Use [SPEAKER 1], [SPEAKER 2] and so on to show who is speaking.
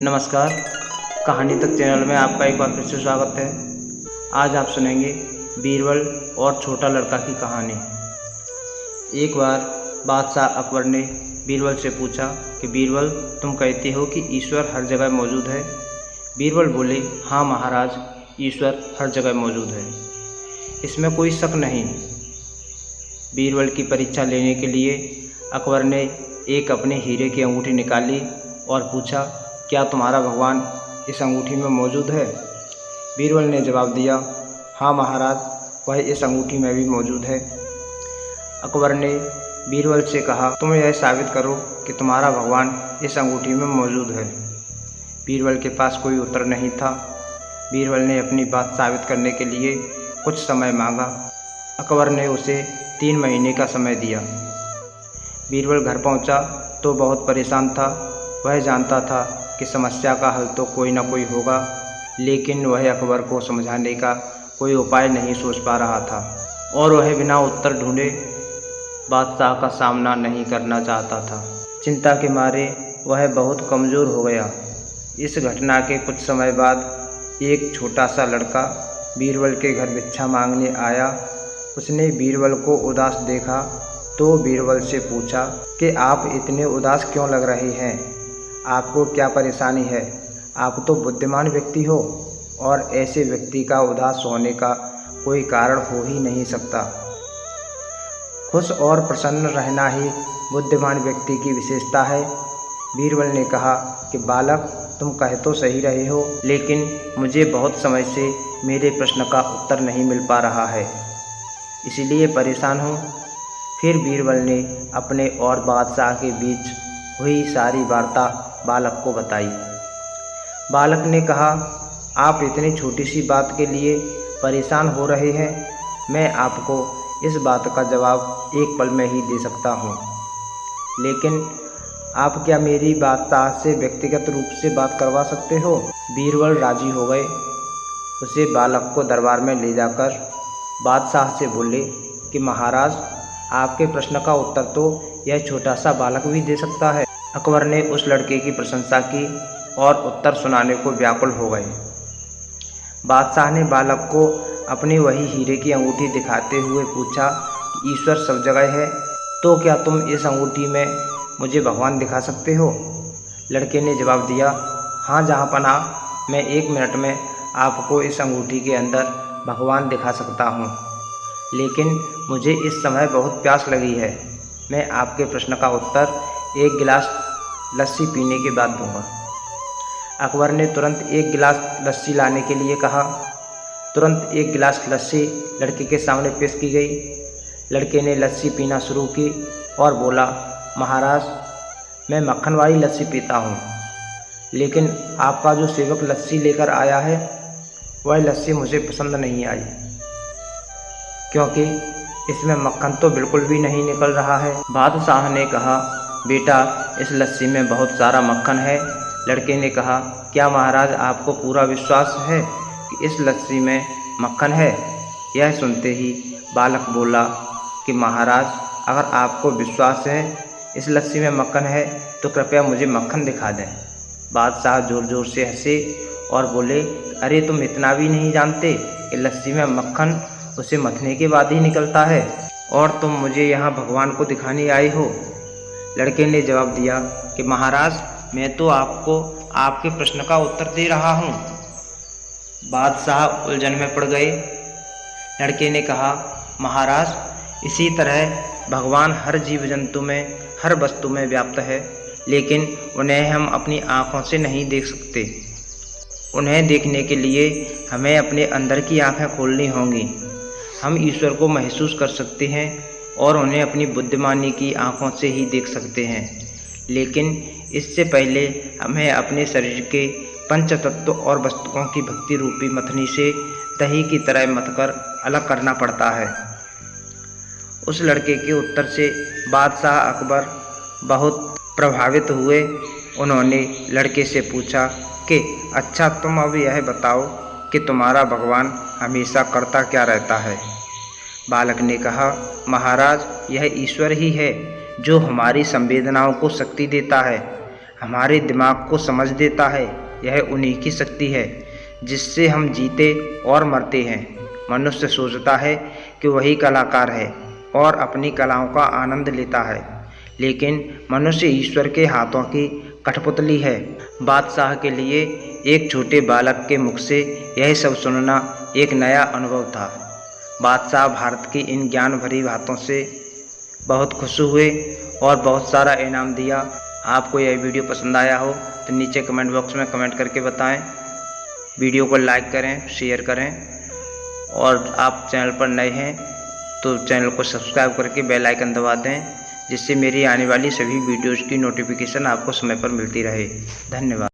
[SPEAKER 1] नमस्कार। कहानी तक चैनल में आपका एक बार फिर से स्वागत है। आज आप सुनेंगे बीरबल और छोटा लड़का की कहानी। एक बार बादशाह अकबर ने बीरबल से पूछा कि बीरबल, तुम कहते हो कि ईश्वर हर जगह मौजूद है। बीरबल बोले, हाँ महाराज, ईश्वर हर जगह मौजूद है, इसमें कोई शक नहीं। बीरबल की परीक्षा लेने के लिए अकबर ने एक अपने हीरे की अंगूठी निकाली और पूछा, क्या तुम्हारा भगवान इस अंगूठी में मौजूद है? बीरबल ने जवाब दिया, हाँ महाराज, वह इस अंगूठी में भी मौजूद है। अकबर ने बीरबल से कहा, तुम यह साबित करो कि तुम्हारा भगवान इस अंगूठी में मौजूद है। बीरबल के पास कोई उत्तर नहीं था। बीरबल ने अपनी बात साबित करने के लिए कुछ समय मांगा। अकबर ने उसे 3 महीने का समय दिया। बीरबल घर पहुंचा तो बहुत परेशान था। वह जानता था कि समस्या का हल तो कोई ना कोई होगा, लेकिन वह अकबर को समझाने का कोई उपाय नहीं सोच पा रहा था और वह बिना उत्तर ढूंढे बादशाह का सामना नहीं करना चाहता था। चिंता के मारे वह बहुत कमज़ोर हो गया। इस घटना के कुछ समय बाद एक छोटा सा लड़का बीरबल के घर भिक्षा मांगने आया। उसने बीरबल को उदास देखा तो बीरबल से पूछा कि आप इतने उदास क्यों लग रहे हैं? आपको क्या परेशानी है? आप तो बुद्धिमान व्यक्ति हो और ऐसे व्यक्ति का उदास होने का कोई कारण हो ही नहीं सकता। खुश और प्रसन्न रहना ही बुद्धिमान व्यक्ति की विशेषता है। बीरबल ने कहा कि बालक, तुम कह तो सही रहे हो, लेकिन मुझे बहुत समय से मेरे प्रश्न का उत्तर नहीं मिल पा रहा है, इसीलिए परेशान हूँ। फिर बीरबल ने अपने और बादशाह के बीच हुई सारी वार्ता बालक को बताई। बालक ने कहा, आप इतनी छोटी सी बात के लिए परेशान हो रहे हैं। मैं आपको इस बात का जवाब एक पल में ही दे सकता हूँ, लेकिन आप क्या मेरी बादशाह से व्यक्तिगत रूप से बात करवा सकते हो? बीरबल राजी हो गए। उसे बालक को दरबार में ले जाकर बादशाह से बोले कि महाराज, आपके प्रश्न का उत्तर तो यह छोटा सा बालक भी दे सकता है। अकबर ने उस लड़के की प्रशंसा की और उत्तर सुनाने को व्याकुल हो गए। बादशाह ने बालक को अपनी वही हीरे की अंगूठी दिखाते हुए पूछा कि ईश्वर सब जगह है, तो क्या तुम इस अंगूठी में मुझे भगवान दिखा सकते हो? लड़के ने जवाब दिया, हाँ जहाँपनाह, मैं 1 मिनट में आपको इस अंगूठी के अंदर भगवान दिखा सकता हूँ, लेकिन मुझे इस समय बहुत प्यास लगी है। मैं आपके प्रश्न का उत्तर 1 गिलास लस्सी पीने के बाद दूंगा। अकबर ने तुरंत 1 गिलास लस्सी लाने के लिए कहा। तुरंत 1 गिलास लस्सी लड़के के सामने पेश की गई। लड़के ने लस्सी पीना शुरू की और बोला, महाराज, मैं मक्खन वाली लस्सी पीता हूँ, लेकिन आपका जो सेवक लस्सी लेकर आया है वह लस्सी मुझे पसंद नहीं आई, क्योंकि इसमें मक्खन तो बिल्कुल भी नहीं निकल रहा है। बादशाह ने कहा, बेटा, इस लस्सी में बहुत सारा मक्खन है। लड़के ने कहा, क्या महाराज आपको पूरा विश्वास है कि इस लस्सी में मक्खन है? यह सुनते ही बालक बोला कि महाराज, अगर आपको विश्वास है इस लस्सी में मक्खन है तो कृपया मुझे मक्खन दिखा दें। बादशाह ज़ोर ज़ोर से हंसे और बोले, अरे तुम इतना भी नहीं जानते कि लस्सी में मक्खन उसे मथने के बाद ही निकलता है, और तुम मुझे यहाँ भगवान को दिखाने आए हो? लड़के ने जवाब दिया कि महाराज, मैं तो आपको आपके प्रश्न का उत्तर दे रहा हूँ। बादशाह उलझन में पड़ गए। लड़के ने कहा, महाराज, इसी तरह भगवान हर जीव जंतु में, हर वस्तु में व्याप्त है, लेकिन उन्हें हम अपनी आँखों से नहीं देख सकते। उन्हें देखने के लिए हमें अपने अंदर की आँखें खोलनी होंगी। हम ईश्वर को महसूस कर सकते हैं और उन्हें अपनी बुद्धिमानी की आँखों से ही देख सकते हैं, लेकिन इससे पहले हमें अपने शरीर के पंच तत्व और वस्तुओं की भक्ति रूपी मथनी से दही की तरह मथकर अलग करना पड़ता है। उस लड़के के उत्तर से बादशाह अकबर बहुत प्रभावित हुए। उन्होंने लड़के से पूछा कि अच्छा, तुम अब यह बताओ कि तुम्हारा भगवान हमेशा करता क्या रहता है? बालक ने कहा, महाराज, यह ईश्वर ही है जो हमारी संवेदनाओं को शक्ति देता है। हमारे दिमाग को समझ देता है। यह उन्हीं की शक्ति है जिससे हम जीते और मरते हैं। मनुष्य सोचता है कि वही कलाकार है और अपनी कलाओं का आनंद लेता है, लेकिन मनुष्य ईश्वर के हाथों की कठपुतली है। बादशाह के लिए एक छोटे बालक के मुख से यह सब सुनना एक नया अनुभव था। बादशाह भारत की इन ज्ञान भरी बातों से बहुत खुश हुए और बहुत सारा इनाम दिया। आपको यह वीडियो पसंद आया हो तो नीचे कमेंट बॉक्स में कमेंट करके बताएं। वीडियो को लाइक करें, शेयर करें, और आप चैनल पर नए हैं तो चैनल को सब्सक्राइब करके बेल आइकन दबा दें, जिससे मेरी आने वाली सभी वीडियोज़ की नोटिफिकेशन आपको समय पर मिलती रहे। धन्यवाद।